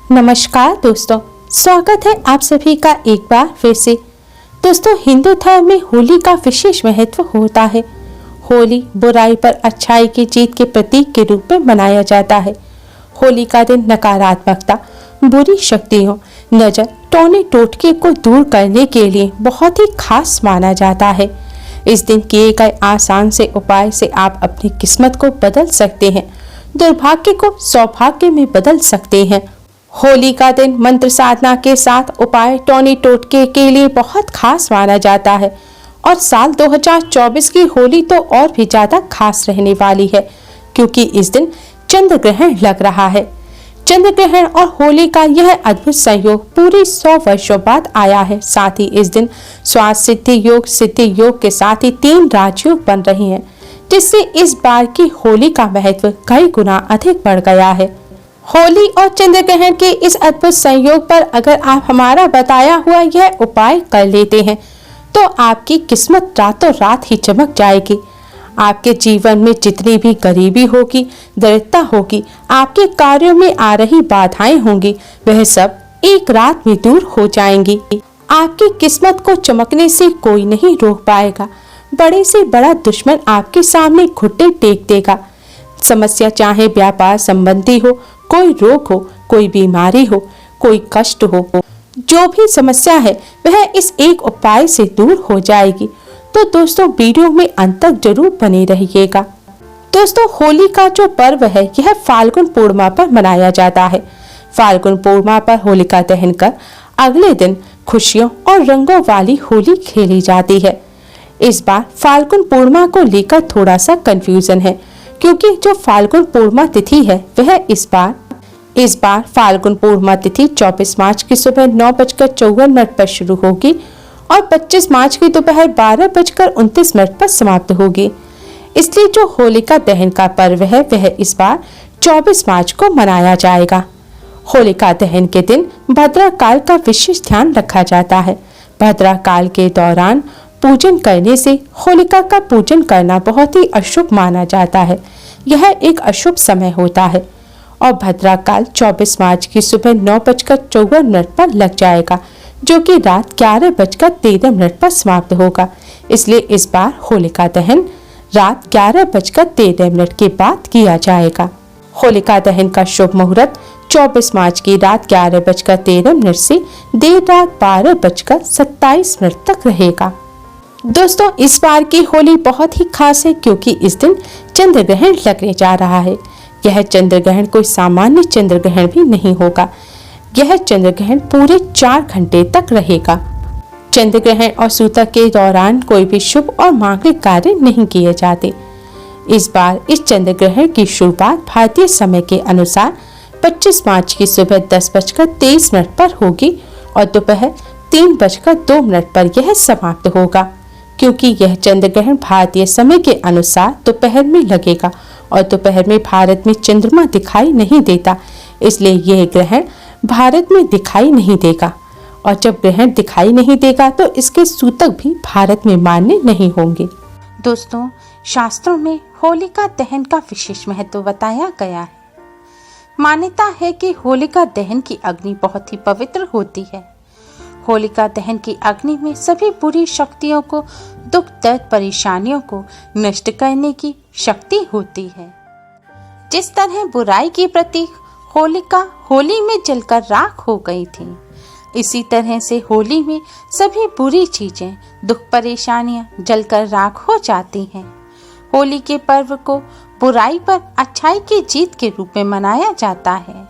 नमस्कार दोस्तों, स्वागत है आप सभी का एक बार फिर से। दोस्तों, हिंदू धर्म में होली का विशेष महत्व होता है। होली बुराई पर अच्छाई की जीत के प्रतीक के रूप में मनाया जाता है। होली का दिन नकारात्मकता, बुरी शक्तियों, नजर, टोने टोटके को दूर करने के लिए बहुत ही खास माना जाता है। इस दिन किए गए आसान से उपाय से आप अपनी किस्मत को बदल सकते हैं, दुर्भाग्य को सौभाग्य में बदल सकते हैं। होली का दिन मंत्र साधना के साथ उपाय टोने टोटके के लिए बहुत खास माना जाता है और साल 2024 की होली तो और भी ज्यादा खास रहने वाली है, क्योंकि इस दिन चंद्र ग्रहण लग रहा है। चंद्र ग्रहण और होली का यह अद्भुत संयोग पूरी 100 वर्षों बाद आया है। साथ ही इस दिन स्वास्थ्य सिद्धि योग के साथ ही 3 राजयोग बन रही हैं, जिससे इस बार की होली का महत्व कई गुना अधिक बढ़ गया है। होली और चंद्र ग्रहण के इस अद्भुत संयोग पर अगर आप हमारा बताया हुआ यह उपाय कर लेते हैं तो आपकी किस्मत रातों रात ही चमक जाएगी। आपके जीवन में जितनी भी गरीबी होगी, दरिद्रता होगी, आपके कार्यों में आ रही बाधाएं होंगी, वह सब एक रात में दूर हो जाएंगी। आपकी किस्मत को चमकने से कोई नहीं रोक पाएगा। बड़े से बड़ा दुश्मन आपके सामने घुटने टेक देगा। समस्या चाहे व्यापार संबंधी हो, कोई रोग हो, कोई बीमारी हो, कोई कष्ट हो, जो भी समस्या है वह इस एक उपाय से दूर हो जाएगी। तो दोस्तों, वीडियो में अंत तक जरूर बने रहिएगा। दोस्तों, होली का जो पर्व है यह फाल्गुन पूर्णिमा पर मनाया जाता है। फाल्गुन पूर्णिमा पर होलिका दहन कर अगले दिन खुशियों और रंगों वाली होली खेली जाती है। इस बार फाल्गुन पूर्णिमा को लेकर थोड़ा सा कंफ्यूजन है, क्योंकि जो फाल्गुन पूर्णिमा तिथि है वह इस बार फाल्गुन पूर्णिमा तिथि 24 मार्च की सुबह 9:54 पर शुरू होगी और 25 मार्च की दोपहर 12:29 पर समाप्त होगी। इसलिए जो होलिका दहन का पर्व है वह इस बार 24 मार्च को मनाया जाएगा। होलिका दहन के दिन भद्रा काल का विशेष ध्यान रखा जाता है। भद्रा काल के दौरान पूजन करने से होलिका का पूजन करना बहुत ही अशुभ माना जाता है। यह एक अशुभ समय होता है और भद्रा काल 24 मार्च की सुबह 9:54 पर लग जाएगा, जो कि रात 11:13 पर समाप्त होगा। इसलिए इस बार होलिका दहन रात 11:13 के बाद किया जाएगा। होलिका दहन का शुभ मुहूर्त 24 मार्च की रात 11:13 से देर रात 12:27 तक रहेगा। दोस्तों, इस बार की होली बहुत ही खास है, क्योंकि इस दिन चंद्र ग्रहण लगने जा रहा है। यह चंद्र ग्रहण कोई सामान्य चंद्र ग्रहण भी नहीं होगा। यह चंद्र ग्रहण पूरे 4 घंटे तक रहेगा। चंद्र ग्रहण और सूतक के दौरान कोई भी शुभ और मांगलिक कार्य नहीं किए जाते। इस बार इस चंद्र ग्रहण की शुरुआत भारतीय समय के अनुसार 25 मार्च की सुबह 10:23 पर होगी और दोपहर 3:02 पर यह समाप्त होगा। क्योंकि यह चंद्र ग्रहण भारतीय समय के अनुसार दोपहर में लगेगा और दोपहर में भारत में चंद्रमा दिखाई नहीं देता, इसलिए यह ग्रहण भारत में दिखाई नहीं देगा। और जब ग्रहण दिखाई नहीं देगा तो इसके सूतक भी भारत में मान्य नहीं होंगे। दोस्तों, शास्त्रों में होलिका दहन का विशेष महत्व बताया गया है। मान्यता है कि होलिका दहन की अग्नि बहुत ही पवित्र होती है। होलिका दहन की अग्नि में सभी बुरी शक्तियों को, दुख दर्द परेशानियों को नष्ट करने की शक्ति होती है। जिस तरह बुराई की प्रतीक होलिका होली में जलकर राख हो गई थी, इसी तरह से होली में सभी बुरी चीजें, दुख परेशानियां जलकर राख हो जाती हैं। होली के पर्व को बुराई पर अच्छाई की जीत के रूप में मनाया जाता है।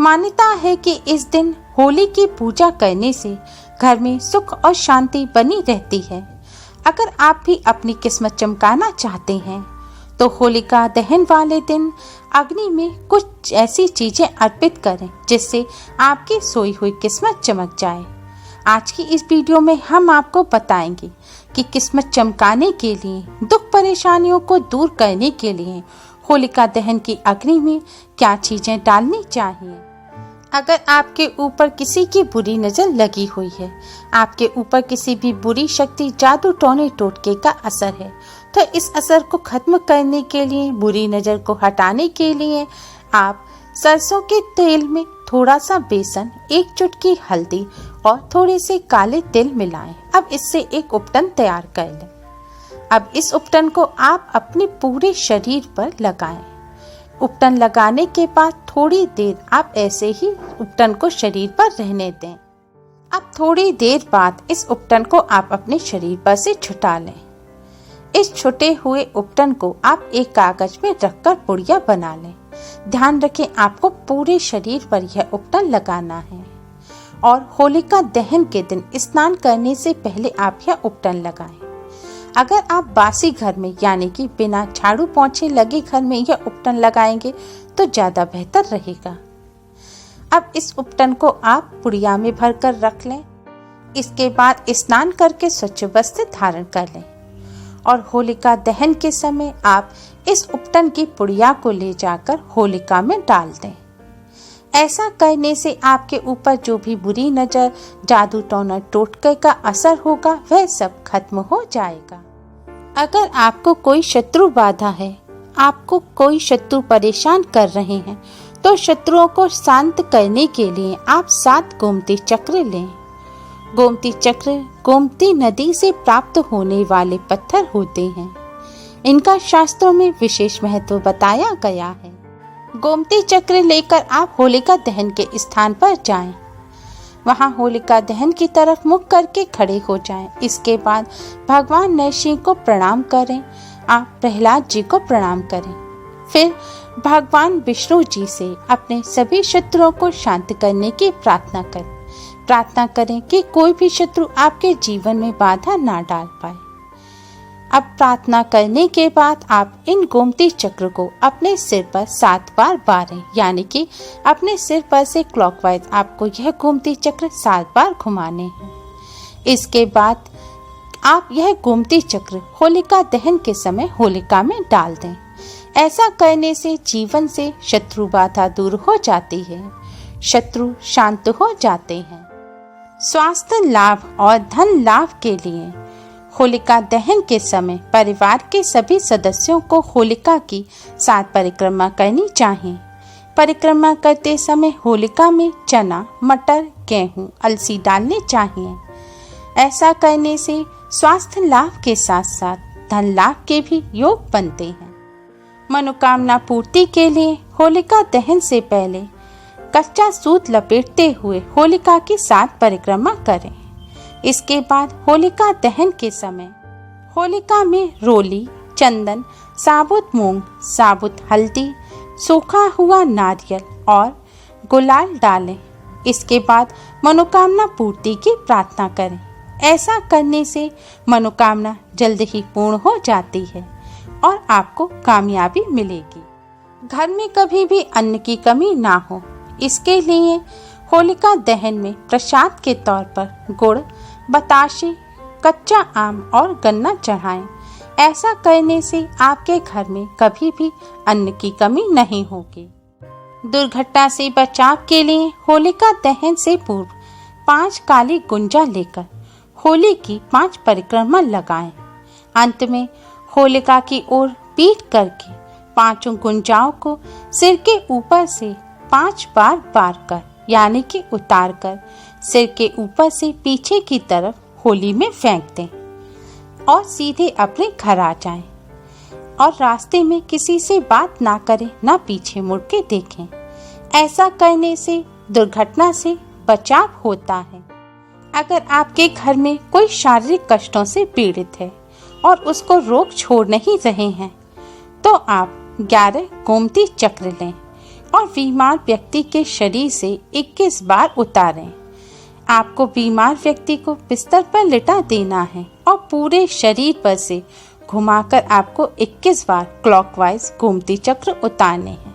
मान्यता है कि इस दिन होली की पूजा करने से घर में सुख और शांति बनी रहती है। अगर आप भी अपनी किस्मत चमकाना चाहते हैं तो होलिका दहन वाले दिन अग्नि में कुछ ऐसी चीजें अर्पित करें जिससे आपकी सोई हुई किस्मत चमक जाए। आज की इस वीडियो में हम आपको बताएंगे कि किस्मत चमकाने के लिए, दुख परेशानियों को दूर करने के लिए होलिका दहन की अग्नि में क्या चीजें डालनी चाहिए। अगर आपके ऊपर किसी की बुरी नजर लगी हुई है, आपके ऊपर किसी भी बुरी शक्ति, जादू टोने टोटके का असर है, तो इस असर को खत्म करने के लिए, बुरी नजर को हटाने के लिए आप सरसों के तेल में थोड़ा सा बेसन, एक चुटकी हल्दी और थोड़े से काले तिल मिलाएं। अब इससे एक उपटन तैयार कर लें। अब इस उपटन को आप अपने पूरे शरीर पर लगाएं। उपटन लगाने के बाद थोड़ी देर आप ऐसे ही उपटन को शरीर पर रहने दें। अब थोड़ी देर बाद इस उपटन को आप अपने शरीर पर से छुटा लें। इस छुटे हुए उपटन को आप एक कागज में रखकर पुड़िया बना लें। ध्यान रखें, आपको पूरे शरीर पर यह उपटन लगाना है और होलिका दहन के दिन स्नान करने से पहले आप यह उपटन लगाएं। अगर आप बासी घर में यानी कि बिना झाड़ू पोंछे लगे घर में यह उपटन लगाएंगे तो ज्यादा बेहतर रहेगा। अब इस उपटन को आप पुड़िया में भरकर रख लें। इसके बाद स्नान करके स्वच्छ वस्त्र धारण कर लें और होलिका दहन के समय आप इस उपटन की पुड़िया को ले जाकर होलिका में डाल दें। ऐसा करने से आपके ऊपर जो भी बुरी नजर, जादू टोना टोटके का असर होगा वह सब खत्म हो जाएगा। अगर आपको कोई शत्रु बाधा है, आपको कोई शत्रु परेशान कर रहे हैं, तो शत्रुओं को शांत करने के लिए आप 7 गोमती चक्र लें। गोमती चक्र गोमती नदी से प्राप्त होने वाले पत्थर होते हैं। इनका शास्त्रों में विशेष महत्व बताया गया है। गोमती चक्र लेकर आप होलिका दहन के स्थान पर जाएं। वहां होलिका दहन की तरफ मुख करके खड़े हो जाएं। इसके बाद भगवान नरसिंह को प्रणाम करें। आप प्रहलाद जी को प्रणाम करें। फिर भगवान विष्णु जी से अपने सभी शत्रुओं को शांत करने की प्रार्थना करें। प्रार्थना करें कि कोई भी शत्रु आपके जीवन में बाधा ना डाल पाए। अब प्रार्थना करने के बाद आप इन गोमती चक्र को अपने सिर पर 7 बार बारें, यानी कि अपने सिर पर से क्लॉकवाइज आपको यह गोमती चक्र 7 बार घुमाने हैं। इसके बाद आप यह गोमती चक्र होलिका दहन के समय होलिका में डाल दें। ऐसा करने से जीवन से शत्रु बाधा दूर हो जाती है, शत्रु शांत हो जाते हैं। स्वास्थ्य लाभ और धन लाभ के लिए होलिका दहन के समय परिवार के सभी सदस्यों को होलिका की 7 परिक्रमा करनी चाहिए। परिक्रमा करते समय होलिका में चना, मटर, गेहूं, अलसी डालने चाहिए। ऐसा करने से स्वास्थ्य लाभ के साथ साथ धन लाभ के भी योग बनते हैं। मनोकामना पूर्ति के लिए होलिका दहन से पहले कच्चा सूत लपेटते हुए होलिका की 7 परिक्रमा करें। इसके बाद होलिका दहन के समय होलिका में रोली, चंदन, साबुत मूंग, साबुत हल्दी, सूखा हुआ नारियल और गुलाल डालें। इसके बाद मनोकामना पूर्ति की प्रार्थना करें। ऐसा करने से मनोकामना जल्द ही पूर्ण हो जाती है और आपको कामयाबी मिलेगी। घर में कभी भी अन्न की कमी ना हो, इसके लिए होलिका दहन में प्रसाद के तौर पर गुड़, बताशे, कच्चा आम और गन्ना चढ़ाएं। ऐसा करने से आपके घर में कभी भी अन्न की कमी नहीं होगी। दुर्घटना से बचाव के लिए होलिका दहन से पूर्व 5 काली गुंजा लेकर होली की 5 परिक्रमा लगाएं। अंत में होलिका की ओर पीठ करके 5 गुंजाओं को सिर के ऊपर से 5 बार बार कर, यानी कि उतार कर सिर के ऊपर से पीछे की तरफ होली में फेंक दें और सीधे अपने घर आ जाएं। और रास्ते में किसी से बात ना करें, ना पीछे मुड़ के देखें। ऐसा करने से दुर्घटना से बचाव होता है। अगर आपके घर में कोई शारीरिक कष्टों से पीड़ित है और उसको रोक छोड़ नहीं रहे हैं, तो आप 11 गोमती चक्र लें और बीमार व्यक्ति के शरीर से 21 बार उतारें। आपको बीमार व्यक्ति को बिस्तर पर लिटा देना है और पूरे शरीर पर से घुमाकर आपको 21 बार क्लॉकवाइज गोमती चक्र उतारने हैं।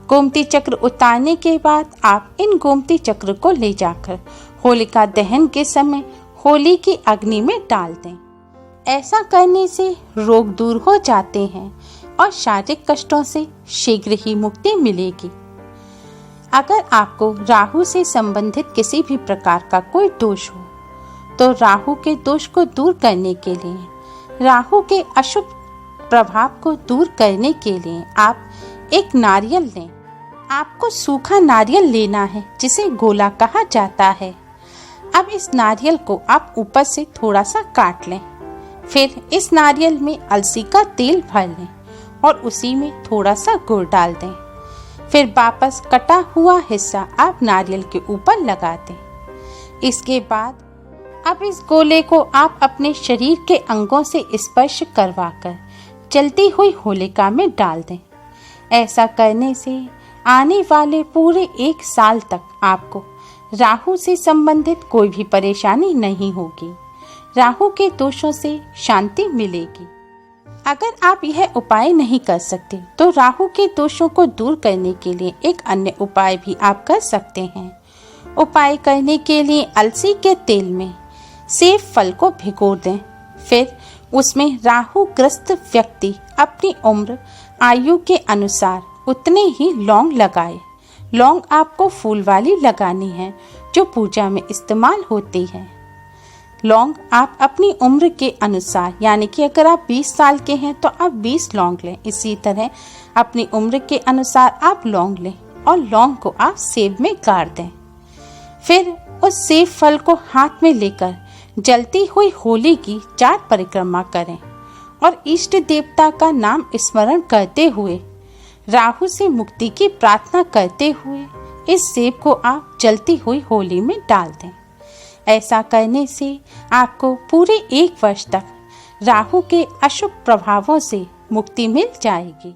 गोमती चक्र उतारने के बाद आप इन गोमती चक्र को ले जाकर होलिका दहन के समय होली की अग्नि में डाल दें। ऐसा करने से रोग दूर हो जाते हैं और शारीरिक कष्टों से शीघ्र ही मुक्ति मिलेगी। अगर आपको राहु से संबंधित किसी भी प्रकार का कोई दोष हो, तो राहु के दोष को दूर करने के लिए, राहु के अशुभ प्रभाव को दूर करने के लिए आप एक नारियल लें आपको सूखा नारियल लेना है जिसे गोला कहा जाता है। अब इस नारियल को आप ऊपर से थोड़ा सा काट लें। फिर इस नारियल में अलसी का तेल भर लें और उसी में थोड़ा सा गुड़ डाल दें। फिर वापस कटा हुआ हिस्सा आप नारियल के ऊपर लगा दें। इसके बाद अब इस गोले को आप अपने शरीर के अंगों से स्पर्श करवाकर जलती हुई होलिका में डाल दें। ऐसा करने से आने वाले पूरे 1 साल तक आपको राहु से संबंधित कोई भी परेशानी नहीं होगी। राहु के दोषों से शांति मिलेगी। अगर आप यह उपाय नहीं कर सकते तो राहु के दोषों को दूर करने के लिए एक अन्य उपाय भी आप कर सकते हैं। उपाय करने के लिए अलसी के तेल में सेब फल को भिगो दें। फिर उसमें राहु ग्रस्त व्यक्ति अपनी उम्र आयु के अनुसार उतने ही लौंग लगाए। लौंग आपको फूल वाली लगानी है जो पूजा में इस्तेमाल होती है। लौंग आप अपनी उम्र के अनुसार, यानी कि अगर आप 20 साल के हैं तो आप 20 लौंग लें। इसी तरह अपनी उम्र के अनुसार आप लौंग लें और लौंग को आप सेब में गाड़ दें। फिर उस सेब फल को हाथ में लेकर जलती हुई होली की 4 परिक्रमा करें और इष्ट देवता का नाम स्मरण करते हुए राहु से मुक्ति की प्रार्थना करते हुए इस सेब को आप जलती हुई होली में डाल दें। ऐसा करने से आपको पूरे 1 वर्ष तक राहु के अशुभ प्रभावों से मुक्ति मिल जाएगी।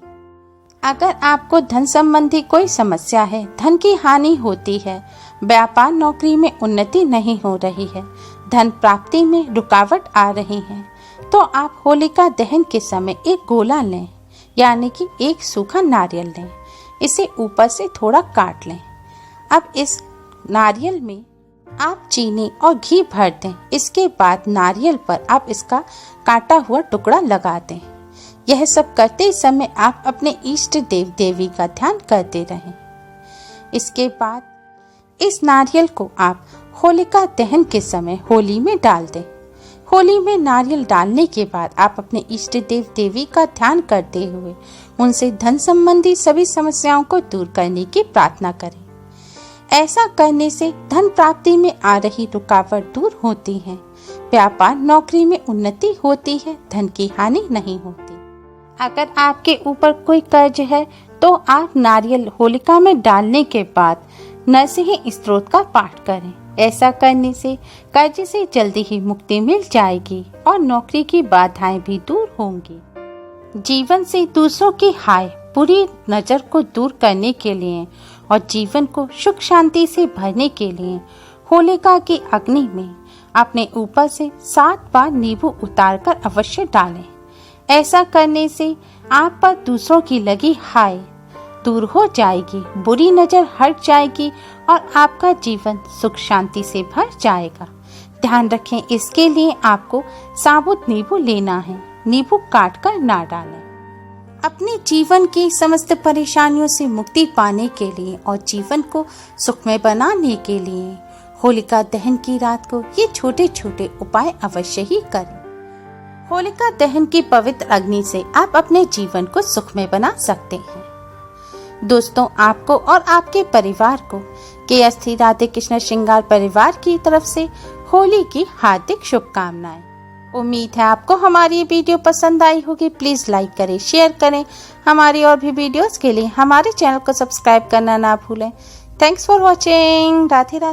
अगर आपको धन संबंधी कोई समस्या है, धन की हानि होती है, व्यापार नौकरी में उन्नति नहीं हो रही है, धन प्राप्ति में रुकावट आ रही है, तो आप होलिका दहन के समय एक गोला लें, यानी कि एक सूखा नारियल लें। इसे ऊपर से थोड़ा काट लें। अब इस नारियल में आप चीनी और घी भर दें। इसके बाद नारियल पर आप इसका काटा हुआ टुकड़ा लगा दें। यह सब करते समय आप अपने इष्ट देव देवी का ध्यान करते रहें। इसके बाद इस नारियल को आप होलिका दहन के समय होली में डाल दें। होली में नारियल डालने के बाद आप अपने इष्ट देव देवी का ध्यान करते हुए उनसे धन संबंधी सभी समस्याओं को दूर करने की प्रार्थना करें। ऐसा करने से धन प्राप्ति में आ रही रुकावट दूर होती है, व्यापार नौकरी में उन्नति होती है, धन की हानि नहीं होती। अगर आपके ऊपर कोई कर्ज है तो आप नारियल होलिका में डालने के बाद नरसिंह स्तोत्र का पाठ करें। ऐसा करने से कर्ज से जल्दी ही मुक्ति मिल जाएगी और नौकरी की बाधाएं भी दूर होंगी। जीवन से दूसरों की हाय बुरी नजर को दूर करने के लिए और जीवन को सुख शांति से भरने के लिए होलिका की अग्नि में अपने ऊपर से 7 बार नींबू उतारकर अवश्य डालें। ऐसा करने से आप पर दूसरों की लगी हाय दूर हो जाएगी, बुरी नजर हट जाएगी और आपका जीवन सुख शांति से भर जाएगा। ध्यान रखें, इसके लिए आपको साबुत नींबू लेना है, नींबू काट कर ना डालें। अपने जीवन की समस्त परेशानियों से मुक्ति पाने के लिए और जीवन को सुखमय बनाने के लिए होलिका दहन की रात को ये छोटे छोटे उपाय अवश्य ही करें। होलिका दहन की पवित्र अग्नि से आप अपने जीवन को सुखमय बना सकते हैं। दोस्तों, आपको और आपके परिवार को के राधे कृष्ण श्रृंगार परिवार की तरफ से होली की हार्दिक शुभकामनाएं। उम्मीद है आपको हमारी ये वीडियो पसंद आई होगी। प्लीज लाइक करें, शेयर करें। हमारी और भी वीडियोस के लिए हमारे चैनल को सब्सक्राइब करना ना भूलें। Thanks for watching. Radhe Radhe.